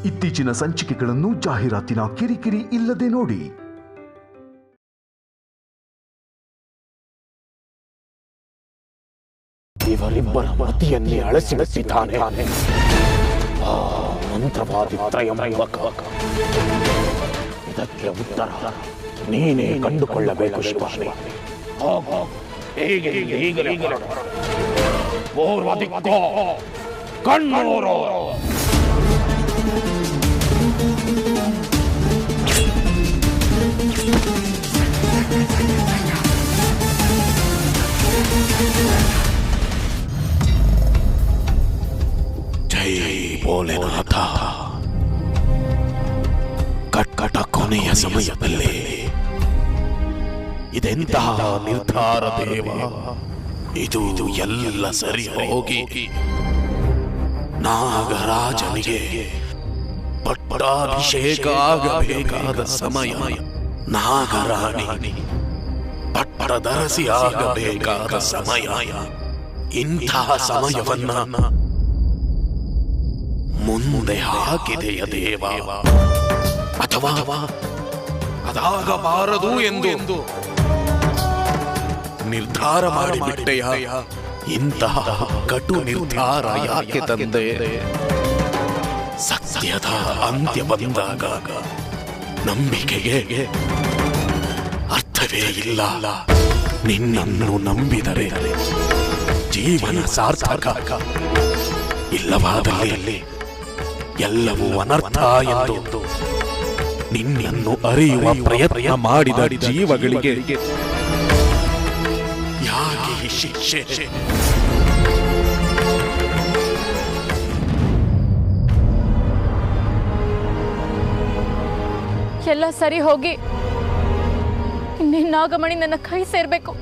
ಇತ್ತೀಚಿನ ಸಂಚಿಕೆಗಳನ್ನು ಜಾಹೀರಾತಿನ ಕಿರಿಕಿರಿ ಇಲ್ಲದೆ ನೋಡಿ. ಇವರಿಬ್ಬರ ಮತಿಯನ್ನೇ ಅಳಸಿಡುತ್ತಿದ್ದಾನೆ ಆ ಮಂತ್ರವಾದಿ ತ್ರಯಂಬಕ. ಇದಕ್ಕೆ ಉತ್ತರ ನೀನೇ ಕಂಡುಕೊಳ್ಳಬೇಕು ಶಿವಾನಿ. ಪೂರ್ವ ದಿಕ್ಕೋ ಕಣ್ಣೂರು. ಜೈ ಭೋಲೆನಾಥ. ಕಟ್ಕಟ ಕೊನೆಯ ಸಮಯದಲ್ಲಿ ಇದೆಂತಹ ನಿರ್ಧಾರ ದೇವ. ಇದು ಎಲ್ಲ ಸರಿ ಹೋಗಿ ನಾಗರಾಜನಿಗೆ ಪಟ್ಟಾಭಿಷೇಕ ಆಗಬೇಕಾದ ಸಮಯ, ನಾಗರಾಣಿ ಪಟ್ಟದರಸಿ ಆಗಬೇಕಾದ ಸಮಯ, ಇಂತಹ ಸಮಯವನ್ನ ಮುಂದೆ ಹಾಕಿದೆಯ ದೇವ, ಅಥವಾ ಅದಾಗಬಾರದು ಎಂದು ನಿರ್ಧಾರ ಮಾಡಿಬಿಟ್ಟೆಯ? ಇಂತಹ ಕಟು ನಿರ್ಧಾರ ಯಾಕೆ ತಂದೆ? ಸತ್ಯದ ಅಂತ್ಯ ಬಂದಾಗ ನಂಬಿಕೆಗೆ ಅರ್ಥವೇ ಇಲ್ಲ. ನಿನ್ನನ್ನು ನಂಬಿದರೆ ಜೀವನ ಸಾರ್ಥಕ, ಇಲ್ಲವಾದಲ್ಲಿ ಎಲ್ಲವೂ ಅನರ್ಥ ಎಂದು ನಿನ್ನನ್ನು ಅರಿಯುವ ಪ್ರಯತ್ನ ಮಾಡಿದ ಜೀವಗಳಿಗೆ ಯಾಕೆ ಈ ಶಿಕ್ಷೆ? ಎಲ್ಲ ಸರಿ ಹೋಗಿ ಇನ್ನೇನು ನಾಗಮಣಿ ನನ್ನ ಕೈ ಸೇರ್ಬೇಕು.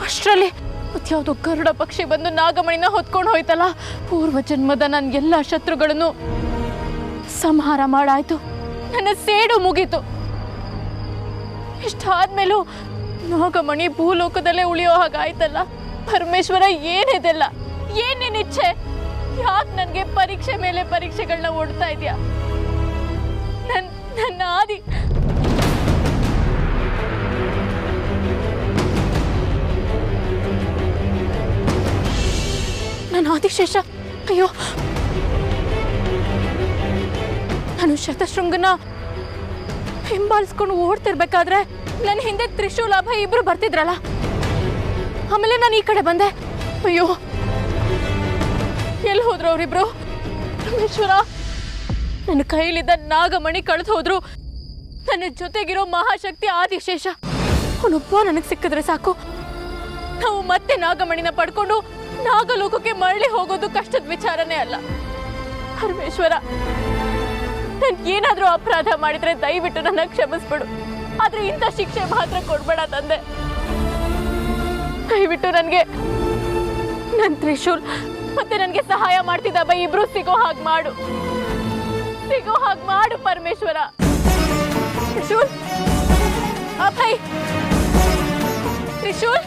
ಅಷ್ಟರಲ್ಲಿ ಮತ್ಯಾವುದೋ ಗರುಡ ಪಕ್ಷಿ ಬಂದು ನಾಗಮಣಿನ ಹೊತ್ಕೊಂಡು ಹೋಯ್ತಲ್ಲ. ಪೂರ್ವ ಜನ್ಮದ ನನ್ನ ಎಲ್ಲ ಶತ್ರುಗಳನ್ನು ಸಂಹಾರ ಮಾಡಾಯ್ತು. ನನ್ನ ಸೇಡು ಮುಗೀತು. ಇಷ್ಟಾದ್ಮೇಲೂ ನಾಗಮಣಿ ಭೂಲೋಕದಲ್ಲೇ ಉಳಿಯೋ ಹಾಗಾಯ್ತಲ್ಲ. ಪರಮೇಶ್ವರ ಏನಿದೆಲ್ಲ? ಏನೇನ್ ಇಚ್ಛೆ? ಯಾಕೆ ನನಗೆ ಪರೀಕ್ಷೆ ಮೇಲೆ ಪರೀಕ್ಷೆಗಳನ್ನ ಓಡ್ತಾ ಇದೆಯಾ? ನನ್ನ ಆದಿ ನನ್ನ ಆದಿಶೇಷ. ಅಯ್ಯೋ, ನಾನು ಶತಶೃಂಗನ ಹಿಂಬಾಲಿಸ್ಕೊಂಡು ಓಡ್ತಿರ್ಬೇಕಾದ್ರೆ ನನ್ನ ಹಿಂದೆ ತ್ರಿಶೂಲಾಭ ಇಬ್ರು ಬರ್ತಿದ್ರಲ್ಲ. ಆಮೇಲೆ ನಾನು ಈ ಕಡೆ ಬಂದೆ. ಅಯ್ಯೋ, ಎಲ್ಲಿ ಹೋದ್ರು ಅವರಿಬ್ರು? ಪರಮೇಶ್ವರ, ನನ್ನ ಕೈಲಿದ್ದ ನಾಗಮಣಿ ಕಳೆದು ಹೋದ್ರು. ನನ್ನ ಜೊತೆಗಿರೋ ಮಹಾಶಕ್ತಿ ಆದಿಶೇಷ ಅವನೊಬ್ಬ ನನಗೆ ಸಿಕ್ಕಿದ್ರೆ ಸಾಕು. ನಾವು ಮತ್ತೆ ನಾಗಮಣಿನ ಪಡ್ಕೊಂಡು ನಾಗಲೋಕಕ್ಕೆ ಮರಳಿ ಹೋಗೋದು ಕಷ್ಟದ ವಿಚಾರನೇ ಅಲ್ಲ. ಪರಮೇಶ್ವರ, ನಾನು ಏನಾದ್ರೂ ಅಪರಾಧ ಮಾಡಿದ್ರೆ ದಯವಿಟ್ಟು ನನ್ನ ಕ್ಷಮಿಸ್ಬಿಡು. ಆದ್ರೆ ಇಂಥ ಶಿಕ್ಷೆ ಮಾತ್ರ ಕೊಡ್ಬೇಡ ತಂದೆ. ದಯವಿಟ್ಟು ನನಗೆ ನನ್ನ ತ್ರಿಶೂಲ್ ಮತ್ತೆ ನನಗೆ ಸಹಾಯ ಮಾಡ್ತಿದ್ದ ಇಬ್ರು ಸಿಗೋ ಹಾಗೆ ಮಾಡು. ಸಿಗೋ ಹಾಗೆ ಮಾಡು ಪರಮೇಶ್ವರ. ತ್ರಿಶೂಲ್, ಅಭಯ್, ತ್ರಿಶೂಲ್.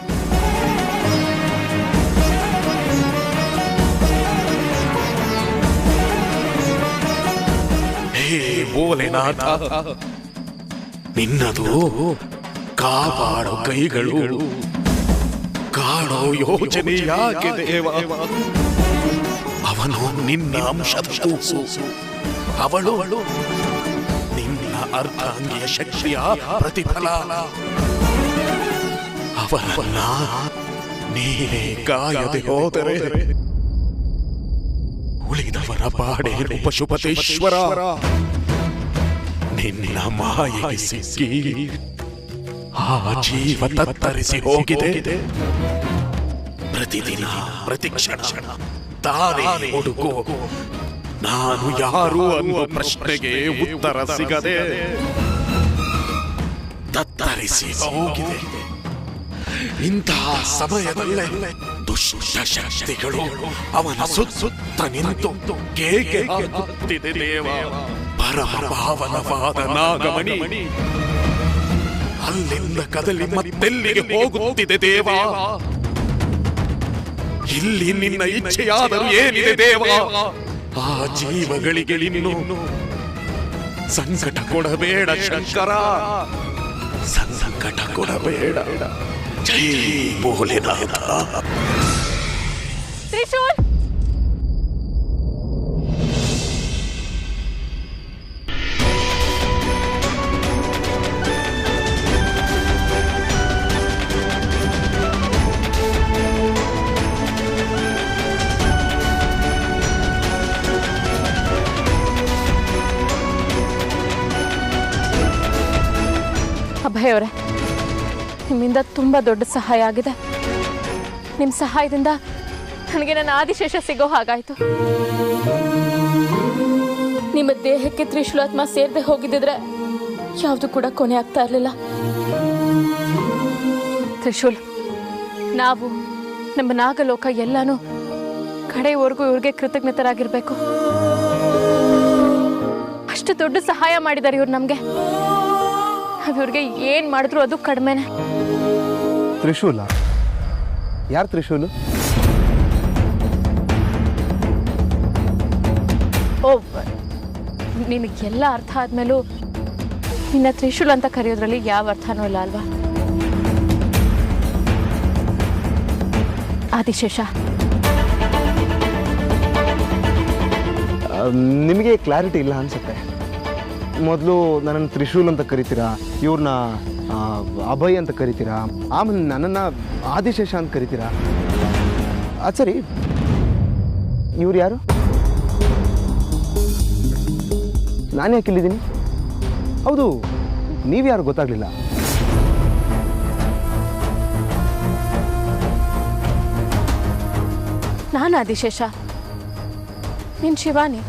ಭೋಲೆನಾಥ, ನಿನ್ನದು ಕಾಪಾಡೋ ಕೈಗಳು, ಕಾಡೋ ಯೋಚನೆ ಯಾಕೆ ದೇವ? ಅವನು ನಿನ್ನ ಅಂಶದ ಕೂಸು, ಅವಳು ನಿನ್ನ ಅರ್ಧಾಂಗಿಯ ಶಕ್ತಿಯ ಪ್ರತಿಫಲ. ಅವರನ್ನ ನೀನೇ ಕಾಯದೆ ಹೋದರೆ ಉಳಿದವರ ಪಾಡೇ ಪಶುಪತೇಶ್ವರ. ನಿನ್ನ ಮಾಯೆಗೆ ಸಿಕ್ಕಿ ಆ ಜೀವ ತತ್ತರಿಸಿ ಹೋಗಿದೆ. ಪ್ರತಿದಿನ ಪ್ರತಿಕ್ಷಣ ತಾನೇ ಹುಡುಕು ನಾನು ಯಾರು ಅನ್ನೋ ಪ್ರಶ್ನೆಗೆ ಉತ್ತರ ಸಿಗದೆ ತತ್ತರಿಸಿ ಹೋಗಿದೆ. ಇಂತಹ ಸಮಯದಲ್ಲೇ ದುಷ್ಟ ಶಕ್ತಿಗಳು ಅವನ ಸುತ್ತ ನಿಂತು ಕೇಕೆ ಹಾಕುತ್ತಿದೆ ದೇವ. ಪರಮ ಪಾವನವಾದ ನಾಗಮಣಿ ಅಲ್ಲಿಂದ ಕದಲಿ ಮತ್ತೆಲ್ಲಿಗೆ ಹೋಗುತ್ತಿದೆ ದೇವ? ಇಲ್ಲಿ ನಿನ್ನ ಇಚ್ಛೆಯಾದರೂ ಏನಿದೆ ದೇವ? ಆ ಜೀವಗಳಿಗೆ ಇನ್ನು ಸಂಕಟ ಕೊಡಬೇಡ ಶಂಕರ, ಸಂಕಟ ಕೊಡಬೇಡ. ಜೈ ಭೋಲೆನಾಥ. ತ್ರಿಶೂಲ್, ಅಭಯ್ ಅವರೇ, ನಿಮ್ಮಿಂದ ತುಂಬ ದೊಡ್ಡ ಸಹಾಯ ಆಗಿದೆ. ನಿಮ್ಮ ಸಹಾಯದಿಂದ ನನಗೆ ನನ್ನ ಆದಿಶೇಷ ಸಿಗೋ ಹಾಗಾಯಿತು. ನಿಮ್ಮ ದೇಹಕ್ಕೆ ತ್ರಿಶೂಲಾತ್ಮ ಸೇರದೆ ಹೋಗಿದ್ದಿದ್ರೆ ಯಾವುದು ಕೂಡ ಕೊನೆ ಆಗ್ತಾ ಇರಲಿಲ್ಲ. ತ್ರಿಶೂಲ್, ನಾವು ನಮ್ಮ ನಾಗಲೋಕ ಎಲ್ಲಾನು ಕಡೆಯವರೆಗೂ ಇವ್ರಿಗೆ ಕೃತಜ್ಞತರಾಗಿರ್ಬೇಕು. ಅಷ್ಟು ದೊಡ್ಡ ಸಹಾಯ ಮಾಡಿದ್ದಾರೆ ಇವ್ರು ನಮಗೆ. ಇವ್ರಿಗೆ ಏನ್ ಮಾಡಿದ್ರು ಅದು ಕಡಿಮೆನೆ. ತ್ರಿಶೂಲ? ಯಾರು ತ್ರಿಶೂಲು? ಓ, ನಿನಗೆಲ್ಲ ಅರ್ಥ ಆದ್ಮೇಲೂ ನಿನ್ನ ತ್ರಿಶೂಲ್ ಅಂತ ಕರೆಯೋದ್ರಲ್ಲಿ ಯಾವ ಅರ್ಥನೂ ಇಲ್ಲ ಅಲ್ವಾ? ಆದಿಶೇಷ, ನಿಮಗೆ ಕ್ಲಾರಿಟಿ ಇಲ್ಲ ಅನ್ಸುತ್ತೆ. ಮೊದಲು ನನ್ನನ್ನು ತ್ರಿಶೂಲ್ ಅಂತ ಕರಿತೀರಾ, ಇವ್ರನ್ನ ಅಭಯ್ ಅಂತ ಕರಿತೀರಾ, ಆಮೇಲೆ ನನ್ನನ್ನು ಆದಿಶೇಷ ಅಂತ ಕರಿತೀರಾ. ಅದು ಸರಿ, ಇವ್ರು ಯಾರು? ನಾನು ಯಾಕೆ ಇಲ್ಲಿದ್ದೀನಿ? ಹೌದು, ನೀವು ಯಾರು ಗೊತ್ತಾಗಲಿಲ್ಲ. ನಾನು ಆದಿಶೇಷ, ನೀನು ಶಿವಾನಿ.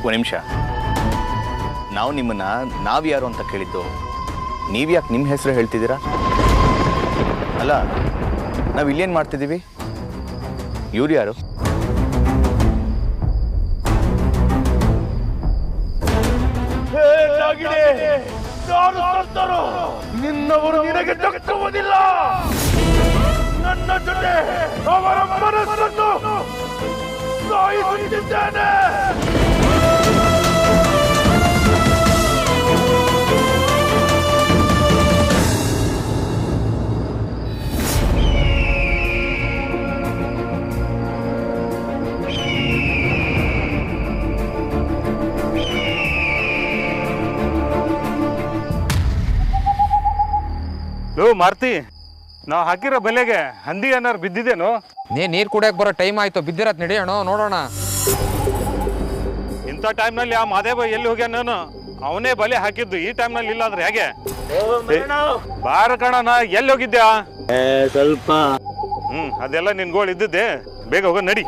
ಒಂದು ನಿಮಿಷ, ನಾವು ನಿಮ್ಮನ್ನ ನಾವ್ಯಾರು ಅಂತ ಕೇಳಿದ್ದು, ನೀವ್ಯಾಕೆ ನಿಮ್ಮ ಹೆಸರು ಹೇಳ್ತಿದ್ದೀರಾ? ಅಲ್ಲ, ನಾವು ಇಲ್ಲೇನು ಮಾಡ್ತಿದ್ದೀವಿ? ಇವ್ರು ಯಾರು? ನಿನ್ನವರು ನಿನಗೆ ದಕ್ಕುವುದಿಲ್ಲ. ನನ್ನ ಜೊತೆ ಅವರ ಮನಸ್ಸನ್ನು ಸಾಯಿಸುತ್ತಿದ್ದೇನೆ. ಮಾರ್ತಿ, ನಾವು ಹಾಕಿರೋ ಬೆಲೆಗೆ ಹಂದಿ ಏನಾರು ಬಿದ್ದಿದ್ದೇನು? ನೀರು ಕುಡಿಯಕ್ಕೆ ಬರೋ ಟೈಮ್ ಆಯ್ತು, ಬಿದ್ದಿರತ್ ನಡೆಯೋಣ, ನೋಡೋಣ. ಇಂಥ ಟೈಮ್ನಲ್ಲಿ ಆ ಮಾದೇವ ಎಲ್ಲಿ ಹೋಗ್ಯಾನ? ಅವನೇ ಬಲೆ ಹಾಕಿದ್ದು. ಈ ಟೈಮ್ನಲ್ಲಿ ಇಲ್ಲ ಅಂದ್ರೆ ಹೇಗೆ? ಬಾರ ಕಣ, ನಾ ಎಲ್ಲಿ ಹೋಗಿದ್ಯಾ? ಸ್ವಲ್ಪ ಅದೆಲ್ಲ ನಿನ್ಗೋಳು ಇದ್ದಿದ್ದೆ. ಬೇಗ ಹೋಗ ನಡಿ.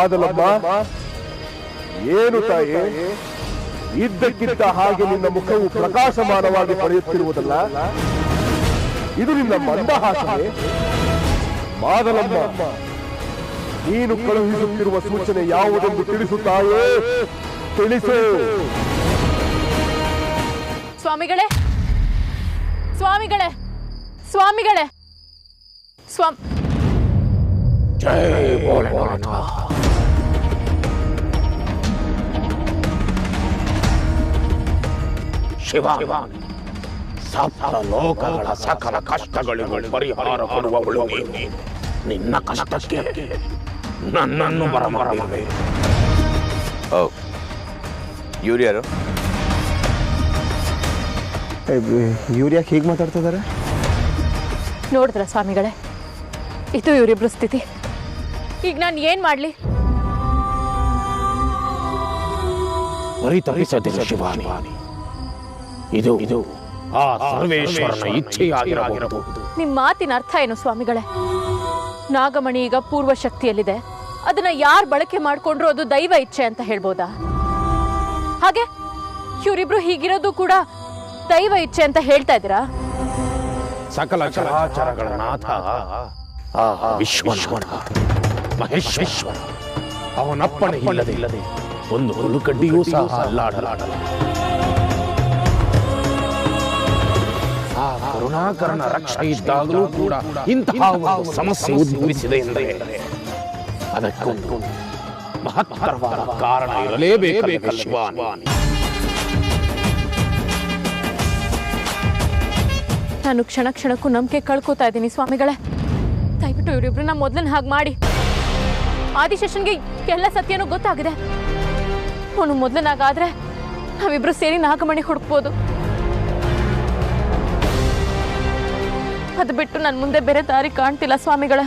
ಮಾದಲಮ್ಮ, ಏನು ತಾಯಿ, ಇದ್ದಕ್ಕಿದ್ದ ಹಾಗೆ ನಿನ್ನ ಮುಖವು ಪ್ರಕಾಶಮಾನವಾಗಿ ಪಡೆಯುತ್ತಿರುವುದಲ್ಲ, ಇದು ನಿನ್ನ ಮಂದಹಾಸನೆ. ಮಾದಲಮ್ಮ, ನೀನು ಕಳುಹಿಸುತ್ತಿರುವ ಸೂಚನೆ ಯಾವುದೆಂದು ತಿಳಿಸುತ್ತಾಯೇ? ತಿಳಿಸು. ಸ್ವಾಮಿಗಳೇ, ಸ್ವಾಮಿಗಳೇ, ಸ್ವಾಮಿಗಳೇ, ಜೈ ಭೋಲೆನಾಥ. ಶಿವಾನಿ, ಸಪ್ತ ಲೋಕಗಳ ಸಕಲ ಕಷ್ಟಗಳಿಗೂ ಪರಿಹಾರ ಕೊಡುವವಳು ನೀನು. ನಿನ್ನ ಕಷ್ಟಕ್ಕೆ ನನ್ನನ್ನು ಬರಮಾಡಬೇ. ಇವ್ರು ಯಾರು? ಇವ್ರು ಯಾಕೆ ಹೀಗೆ ಮಾತಾಡ್ತಿದ್ದಾರೆ? ನೋಡಿದ್ರ ಸ್ವಾಮಿಗಳೇ, ಇದು ಇವರಿಬ್ರು ಸ್ಥಿತಿ. ಈಗ ನಾನು ಏನ್ ಮಾಡ್ಲಿ? ಪರಿತಪಿಸದಿರು ಶಿವಾನಿ. ಇದು ಆ ಸರ್ವೇಶ್ವರನ ಇಚ್ಛೆಯಾಗಿರಬಹುದು. ನಿಮ್ಮ ಮಾತಿನ ಅರ್ಥ ಏನು ಸ್ವಾಮಿಗಳೇ? ನಾಗಮಣಿ ಈಗ ಪೂರ್ವ ಶಕ್ತಿಯಲ್ಲಿದೆ, ಅದನ್ನ ಯಾರು ಬಳಕೆ ಮಾಡ್ಕೊಂಡ್ರು ಅದು ದೈವ ಇಚ್ಛೆ ಅಂತ ಹೇಳ್ಬೋದಾ? ಹಾಗೆ ಇವರಿಬ್ರು ಹೀಗಿರೋದು ಕೂಡ ದೈವ ಇಚ್ಛೆ ಅಂತ ಹೇಳ್ತಾ ಇದ್ದೀರಾ? ಸಕಲ ಚರಾಚರಗಳ ನಾಥ ಆ ವಿಶ್ವನಾಥ ಮಹೇಶ್ವರ, ಅವನಪ್ಪಣೆ ಇಲ್ಲದೆ ಒಂದು ಹುಳುಕಡ್ಡಿಯೂ ಸಹ ಅಲ್ಲಾಡಲಾಡಲ್ಲ. ಆ ಕರುಣಾಕರನ ರಕ್ಷೆ ಇದ್ದಾಗಲೂ ಕೂಡ ಇಂತಹ ಒಂದು ಸಮಸ್ಯೆ ಉದ್ಭವಿಸಿದೆ ಎಂದರೆ ಅದಕ್ಕೊಂದು ಮಹತ್ತರವಾದ ಕಾರಣ ಇರಲೇಬೇಕು ಶಿವಾನಿ. ನಾನು ಕ್ಷಣ ಕ್ಷಣಕ್ಕೂ ನಂಬಿಕೆ ಕಳ್ಕೋತಾ ಇದ್ದೀನಿ ಸ್ವಾಮಿಗಳೇ. ದಯವಿಟ್ಟು ಇವರಿಬ್ರನ್ನ ಮೊದಲನ್ನ ಹಾಗೆ ಮಾಡಿ. ಆದಿಶೇಷನ್ಗೆ ಎಲ್ಲ ಸತ್ಯನೂ ಗೊತ್ತಾಗಿದೆ. ಅವನು ಮೊದಲನಾಗಾದ್ರೆ ನಾವಿಬ್ರು ಸೇರಿ ನಾಗಮಣಿ ಹುಡುಕ್ಬೋದು. ಅದು ಬಿಟ್ಟು ನನ್ನ ಮುಂದೆ ಬೇರೆ ದಾರಿ ಕಾಣ್ತಿಲ್ಲ ಸ್ವಾಮಿಗಳೇ.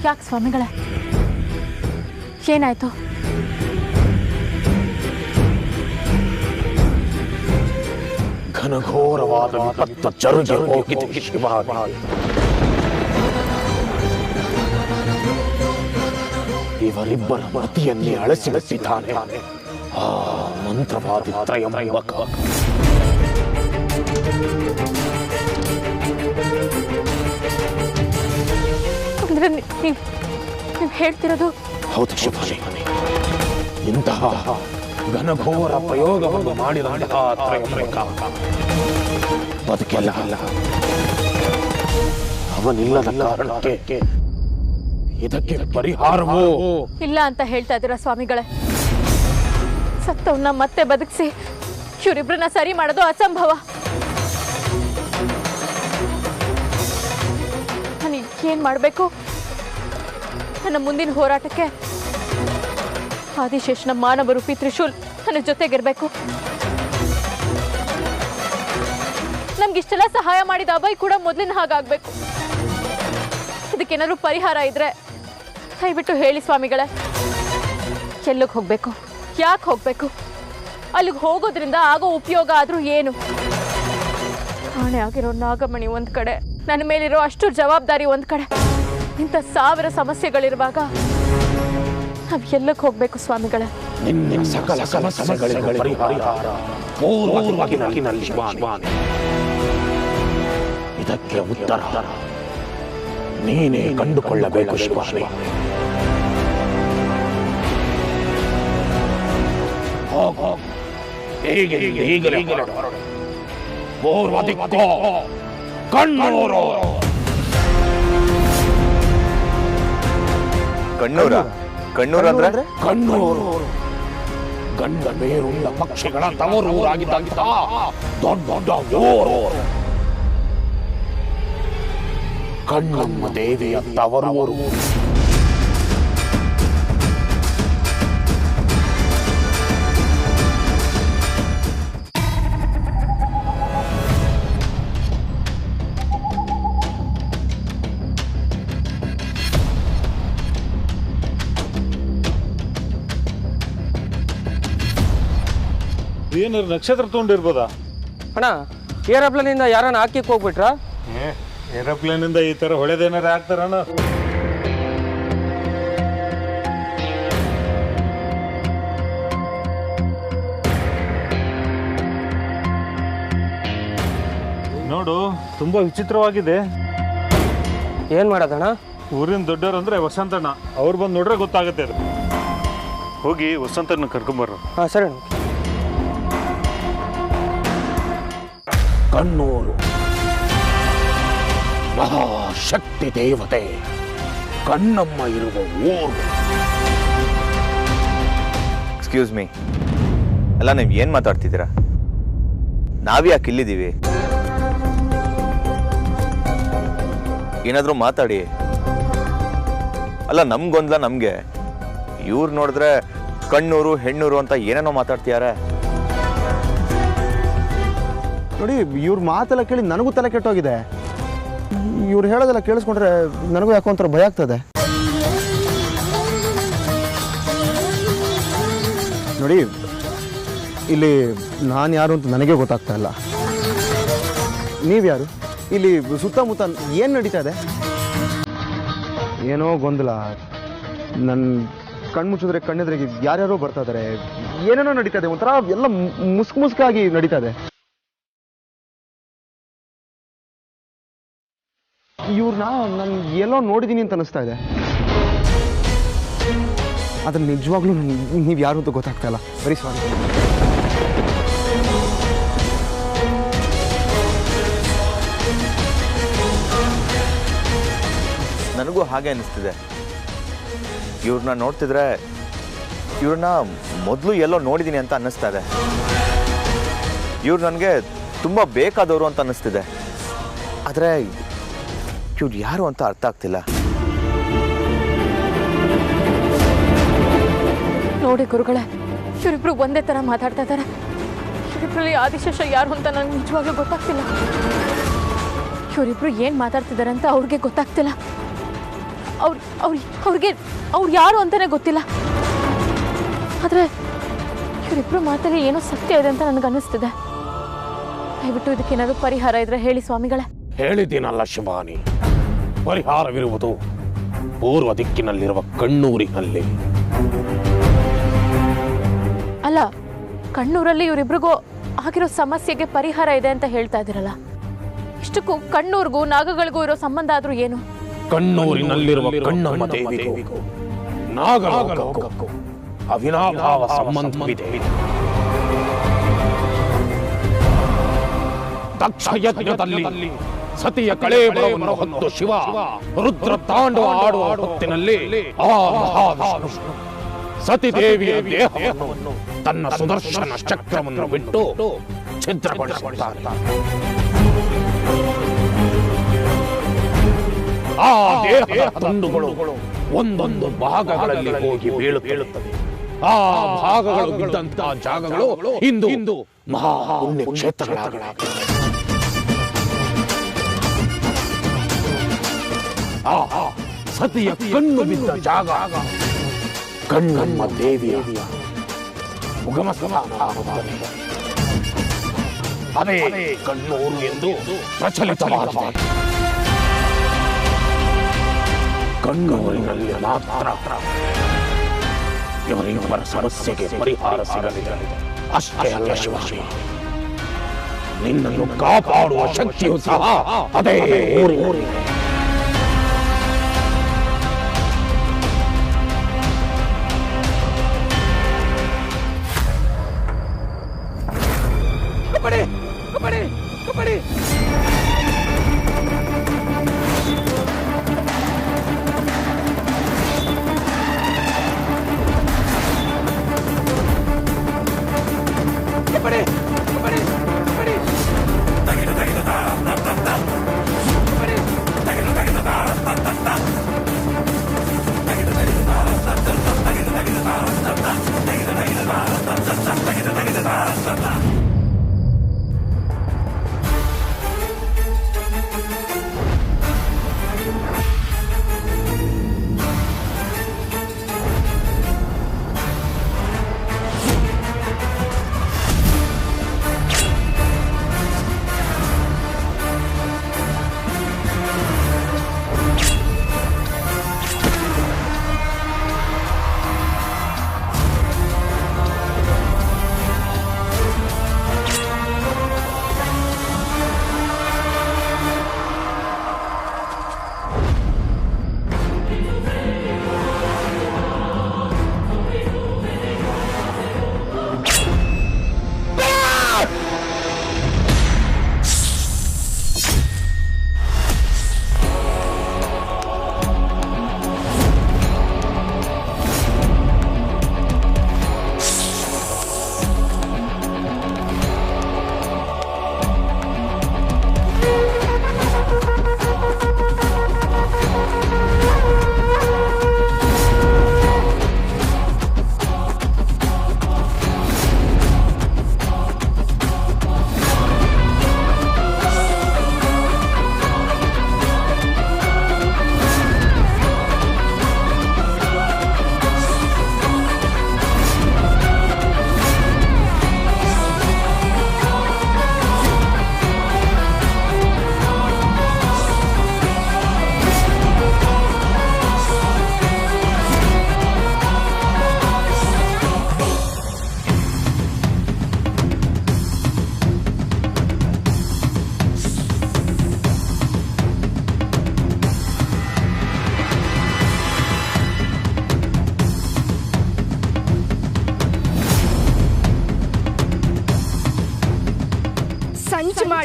ಯಾಕೆ ಸ್ವಾಮಿಗಳೇ, ಏನಾಯ್ತು? ಘನಘೋರವಾದ ವಿಪತ್ತು ಜರುಗಿ ಹೋಗಿದೆ ಶಿವಾನಿ. ಇವರಿಬ್ಬರ ಮತಿಯನ್ನೇ ಅಳಸಿಬಿಟ್ಟಿದ್ದಾನೆ ಆ ಮಂತ್ರವಾದಿ ತ್ರಯಂಬಕ. ಅಂದ್ರೆ ನೀವು ಹೇಳ್ತಿರೋದು? ಹೌದು ಶಿವಾನಿ, ಇಂತಹ ಘನಘೋರ ಪ್ರಯೋಗವನ್ನು ಮಾಡಿದಂತಹ ತ್ರಯಂಬಕ ಬದುಕೆಲ್ಲ ಅವನಿಲ್ಲದ ಕಾರಣಕ್ಕೆ ಇದಕ್ಕೆ ಪರಿಹಾರವೋ ಇಲ್ಲ ಅಂತ ಹೇಳ್ತಾ ಇದ್ದೀರಾ ಸ್ವಾಮಿಗಳೇ? ಸತ್ತವನ್ನ ಮತ್ತೆ ಬದುಕಿಸಿ ಇವರಿಬ್ರನ್ನ ಸರಿ ಮಾಡೋದು ಅಸಂಭವ. ನಾನು ಏನ್ ಮಾಡಬೇಕು? ನನ್ನ ಮುಂದಿನ ಹೋರಾಟಕ್ಕೆ ಆದಿಶೇಷನ ಮಾನವ ರೂಪಿ ತ್ರಿಶೂಲ್ ನನ್ನ ಜೊತೆಗಿರ್ಬೇಕು. ನಮ್ಗಿಷ್ಟೆಲ್ಲ ಸಹಾಯ ಮಾಡಿದ ಅಭಯ್ ಕೂಡ ಮೊದಲಿನ ಹಾಗಾಗ್ಬೇಕು. ಇದಕ್ಕೇನಾದ್ರು ಪರಿಹಾರ ಇದ್ರೆ ದಯವಿಟ್ಟು ಹೇಳಿ ಸ್ವಾಮಿಗಳೇ. ಎಲ್ಲಿಗೆ ಹೋಗ್ಬೇಕು? ಯಾಕೆ ಹೋಗ್ಬೇಕು? ಅಲ್ಲಿಗೆ ಹೋಗೋದ್ರಿಂದ ಆಗೋ ಉಪಯೋಗ ಆದ್ರೂ ಏನು? ಕಾಣೆ ಆಗಿರೋ ನಾಗಮಣಿ ಒಂದ್ ಕಡೆ, ನನ್ನ ಮೇಲಿರೋ ಅಷ್ಟು ಜವಾಬ್ದಾರಿ ಒಂದ್ ಕಡೆ, ಇಂಥ 1000 ಸಮಸ್ಯೆಗಳಿರುವಾಗ ನಾವ್ ಎಲ್ಲಕ್ಕೆ ಹೋಗ್ಬೇಕು ಸ್ವಾಮಿಗಳೇ? ನಿನ್ನ ಸಕಲ ಸಮಸ್ಯೆಗಳಿಗೆ ಪರಿಹಾರ ಪೂರ್ವವಾಗಿನಲ್ಲಿ ಶಿವಾನಿ. ಇದಕ್ಕೆ ಉತ್ತರ ನೀನೇ ಕಂಡುಕೊಳ್ಳಬೇಕು ಶಿವಾನಿ. ಈಗಲೇ ಪೂರ್ವ ದಿಕ್ಕೋ ಕಣ್ಣೂರು. ಕಣ್ಣೂರು ಅಂದ್ರೆ ಕಣ್ಣೂರು ಗಂಡ ಬೇರುಳ್ಳ ಪಕ್ಷಿಗಳ ತವರೂರಾಗಿದ್ದಂತ ದೊಡ್ಡ ಊರು. ಕಣ್ಣಮ್ಮ ದೇವಿಯ ತವರೂರು. ಏನಾರು ನಕ್ಷತ್ರ ತಗೊಂಡಿರ್ಬೋದಾ ಅಣ್ಣ? ಏರೋಪ್ಲೇನಿಂದ ಯಾರನ್ನ ಹಾಕಿಕ್ ಹೋಗ್ಬಿಟ್ರಾ? ಏರೋಪ್ಲೇನಿಂದ ಈ ತರ ಹೊಳೆದೇನಾರ ಹಾಕ್ತಾರಣ್ಣ? ನೋಡು, ತುಂಬಾ ವಿಚಿತ್ರವಾಗಿದೆ. ಏನ್ ಮಾಡೋದಣ್ಣ? ಊರಿನ ದೊಡ್ಡವ್ರು ಅಂದ್ರೆ ವಸಂತಣ್ಣ, ಅವ್ರು ಬಂದು ನೋಡ್ರೆ ಗೊತ್ತಾಗುತ್ತೆ. ಅದು ಹೋಗಿ ವಸಂತನ ಕರ್ಕೊಂಬರ್ರು. ಹಾಂ ಸರಿ. ಕಣ್ಣೂರು ಮಹಾಶಕ್ತಿ ದೇವತೆ ಕಣ್ಣಮ್ಮ ಇರುವ ಊರು. ಎಕ್ಸ್ಕ್ಯೂಸ್ ಮೀ, ಅಲ್ಲ ನೀವು ಏನ್ ಮಾತಾಡ್ತಿದ್ದೀರಾ? ನಾವ್ಯಾಕೆ ಇಲ್ಲಿದ್ದೀವಿ? ಏನಾದ್ರೂ ಮಾತಾಡಿ. ಅಲ್ಲ ನಮ್ಗೊಂದ್ಲ ನಮ್ಗೆ, ಇವ್ರು ನೋಡಿದ್ರೆ ಕಣ್ಣೂರು ಹೆಣ್ಣೂರು ಅಂತ ಏನೇನೋ ಮಾತಾಡ್ತಿದಾರೆ. ನೋಡಿ, ಇವ್ರ ಮಾತೆಲ್ಲ ಕೇಳಿ ನನಗೂ ತಲೆ ಕೆಟ್ಟೋಗಿದೆ. ಇವ್ರು ಹೇಳೋದೆಲ್ಲ ಕೇಳಿಸ್ಕೊಂಡ್ರೆ ನನಗೂ ಯಾಕೋ ಒಂಥರ ಭಯ ಆಗ್ತದೆ. ನೋಡಿ, ಇಲ್ಲಿ ನಾನು ಯಾರು ಅಂತ ನನಗೆ ಗೊತ್ತಾಗ್ತಾ ಇಲ್ಲ. ನೀವ್ಯಾರು? ಇಲ್ಲಿ ಸುತ್ತಮುತ್ತ ಏನು ನಡೀತಾ ಇದೆ? ಏನೋ ಗೊಂದಲ. ನನ್ನ ಕಣ್ಮುಚ್ಚಿದ್ರೆ ಕಣ್ಣೆದ್ರಿಗೆ ಯಾರ್ಯಾರೋ ಬರ್ತಾ ಇದ್ದಾರೆ. ಏನೇನೋ ನಡೀತಾ ಇದೆ, ಒಂಥರ ಎಲ್ಲ ಮುಸ್ಕಾಗಿ ನಡೀತಾ ಇದೆ. ಇವ್ರನ್ನ ನಾನು ಎಲ್ಲೋ ನೋಡಿದ್ದೀನಿ ಅಂತ ಅನಿಸ್ತಾ ಇದೆ. ಆದ್ರೆ ನಿಜವಾಗ್ಲೂ ನೀವು ಯಾರು ಅಂತ ಗೊತ್ತಾಗ್ತಾ ಇಲ್ಲ. Very sorry. ನನಗೂ ಹಾಗೆ ಅನಿಸ್ತಿದೆ. ಇವ್ರನ್ನ ನೋಡ್ತಿದ್ರೆ ಇವ್ರನ್ನ ಮೊದಲು ಎಲ್ಲೋ ನೋಡಿದ್ದೀನಿ ಅಂತ ಅನ್ನಿಸ್ತಾ ಇದೆ. ಇವ್ರು ನನಗೆ ತುಂಬ ಬೇಕಾದವರು ಅಂತ ಅನ್ನಿಸ್ತಿದೆ. ಆದರೆ ಇವ್ರು ಯಾರು ಅಂತ ಅರ್ಥ ಆಗ್ತಿಲ್ಲ. ನೋಡಿ ಗುರುಗಳೇ, ಇವರಿಬ್ರು ಒಂದೇ ಥರ ಮಾತಾಡ್ತಾ ಇದ್ದಾರೆ. ಇವರಿಬ್ರಲ್ಲಿ ಆದಿಶೇಷ ಯಾರು ಅಂತ ನನಗೆ ನಿಜವಾಗ್ಲೂ ಗೊತ್ತಾಗ್ತಿಲ್ಲ. ಇವರಿಬ್ರು ಏನು ಮಾತಾಡ್ತಿದ್ದಾರೆ ಅಂತ ಅವ್ರಿಗೆ ಗೊತ್ತಾಗ್ತಿಲ್ಲ. ಅವ್ರು ಯಾರು ಅಂತಲೇ ಗೊತ್ತಿಲ್ಲ. ಆದರೆ ಇವರಿಬ್ರು ಮಾತಲ್ಲಿ ಏನೋ ಸತ್ಯ ಇದೆ ಅಂತ ನನಗೆ ಅನ್ನಿಸ್ತಿದೆ. ದಯವಿಟ್ಟು ಇದಕ್ಕೇನಾದರೂ ಪರಿಹಾರ ಇದ್ರೆ ಹೇಳಿ ಸ್ವಾಮಿಗಳೇ. ಹೇಳಿದ್ದೀನಲ್ಲ ಶಿವಾನಿ, ಪರಿಹಾರವಿರುವುದು ಪೂರ್ವ ದಿಕ್ಕಿನಲ್ಲಿರುವ ಕಣ್ಣೂರಿನಲ್ಲಿ. ಅಲ್ಲ, ಕಣ್ಣೂರಲ್ಲಿ ಇವರಿಬ್ರಿಗೂ ಆಗಿರೋ ಸಮಸ್ಯೆಗೆ ಪರಿಹಾರ ಇದೆ ಅಂತ ಹೇಳ್ತಾ ಇದ್ದೀರಲ್ಲ, ಇಷ್ಟಕ್ಕೂ ಕಣ್ಣೂರಿಗೂ ನಾಗಗಳಿಗೂ ಇರೋ ಸಂಬಂಧ ಆದ್ರೂ ಏನು? ಕಣ್ಣೂರಿನಲ್ಲಿರುವ ಕಣ್ಣಮ್ಮ ದೇವಿಗೂ ನಾಗಲೋಕಕ್ಕೂ ಅವಿನಾಭಾವ ಸಂಬಂಧವಿದೆ. ದಕ್ಷ ಯಜ್ಞದಲ್ಲಿ ಸತಿಯ ಕಳೇಬರವನ್ನು ಹೊತ್ತು ಶಿವ ರುದ್ರ ತಾಂಡವ ಆಡುವ ಹೊತ್ತಿನಲ್ಲಿ ಆ ಮಹಾವಿಷ್ಣು ಸತಿದೇವಿಯ ದೇಹವನ್ನು ತನ್ನ ಸುದರ್ಶನ ಚಕ್ರವನ್ನು ಬಿಟ್ಟು ಛಿದ್ರಗೊಳಿಸುತ್ತಾನೆ. ಆ ದೇಹದ ತುಂಡುಗಳು ಒಂದೊಂದು ಭಾಗಗಳಲ್ಲಿ ಹೋಗಿ ಬೀಳುತ್ತವೆ. ಆ ಭಾಗಗಳು ಬಿದ್ದಂತಹ ಜಾಗಗಳು ಇಂದು ಮಹಾ ಪುಣ್ಯ ಕ್ಷೇತ್ರಗಳಾಗಿವೆ. ಸತಿಯ ಕಣ್ಣು ಬಿದ್ದ ಜಾಗ ಕಣ್ಣಮ್ಮ ದೇವಿಯ ಉಗಮ ಸ್ಥಾನ. ಅದೇ ಕಣ್ಣೂರು ಎಂದು ಪ್ರಚಲಿತವಾಗಿದೆ. ಕಣ್ಣೂರಿನಲ್ಲಿ ಮಾತ್ರ ಇವರಿಬ್ಬರ ಸಮಸ್ಯೆಗೆ ಪರಿಹಾರ ಸಿಗಲಿದೆ. ಅಷ್ಟೇ ಅಲ್ಲ ಶಿವಾನಿ, ನಿನ್ನನ್ನು ಕಾಪಾಡುವ ಶಕ್ತಿಯು ಸಹ ಅದೇ ಊರಿನ.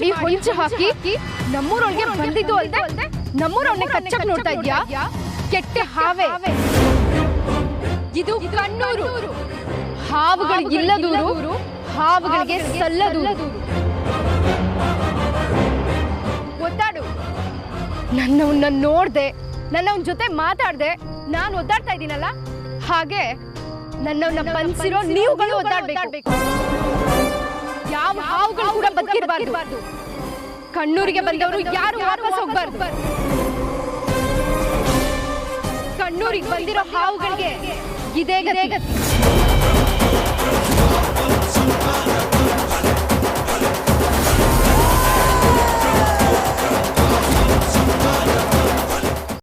ಮಾಡಿ ಹೊಂಚು ಹಾಕಿ ನಮ್ಮೂರೊಳಗೆ ಬಂದಿದ್ದು ಅಲ್ದೆ ನಮ್ಮೂರೊಳಗೆ ಕಚ್ಚಕ್ ನೋಡ್ತಾ ಇದ್ಯಾ? ಕೆಟ್ಟ ಹಾವೆ ಇದು ಕಣ್ಣೂರು. ಹಾವುಗಳಿಗೆ ಇಲ್ಲದೂರು, ಹಾವುಗಳಿಗೆ ಸಲ್ಲದೂರು. ಒದ್ದಾಡು. ನನ್ನವನ್ನ ನೋಡ್ದೆ, ನನ್ನವನ ಜೊತೆ ಮಾತಾಡ್ದೆ, ನಾನು ಒದ್ದಾಡ್ತಾ ಇದ್ದೀನಲ್ಲ, ಹಾಗೆ ನನ್ನವನ್ನ ಬಂದಿರೋ ನೀವುಗಳು ಒದ್ದಾಡ್ಬೇಕು. ಯಾವ ಹಾವುಗಳು ಕೂಡ ಬದುಕಿರಬಾರ್ದು. ಕಣ್ಣೂರಿಗೆ ಬಂದವರು ಯಾರು ವಾಪಸ್ ಹೋಗ್ಬಾರ್ದು. ಕಣ್ಣೂರಿಗೆ ಬಂದಿರೋ ಹಾವುಗಳಿಗೆ ಇದೇ ಗತಿ.